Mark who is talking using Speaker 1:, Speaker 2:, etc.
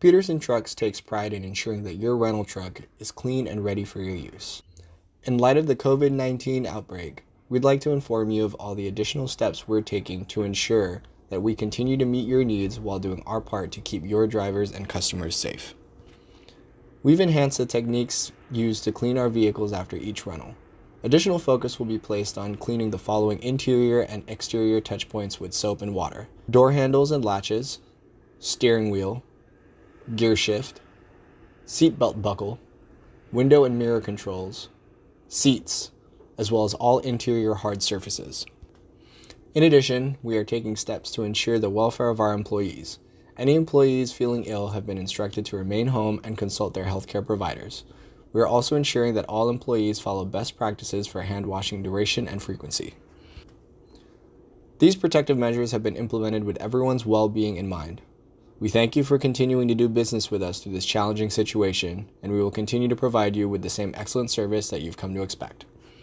Speaker 1: Peterson Trucks takes pride in ensuring that your rental truck is clean and ready for your use. In light of the COVID-19 outbreak, we'd like to inform you of all the additional steps we're taking to ensure that we continue to meet your needs while doing our part to keep your drivers and customers safe. We've enhanced the techniques used to clean our vehicles after each rental. Additional focus will be placed on cleaning the following interior and exterior touchpoints with soap and water: door handles and latches, steering wheel, gear shift, seatbelt buckle, window and mirror controls, seats, as well as all interior hard surfaces. In addition, we are taking steps to ensure the welfare of our employees. Any employees feeling ill have been instructed to remain home and consult their healthcare providers. We are also ensuring that all employees follow best practices for hand washing duration and frequency. These protective measures have been implemented with everyone's well-being in mind. We thank you for continuing to do business with us through this challenging situation, and we will continue to provide you with the same excellent service that you've come to expect.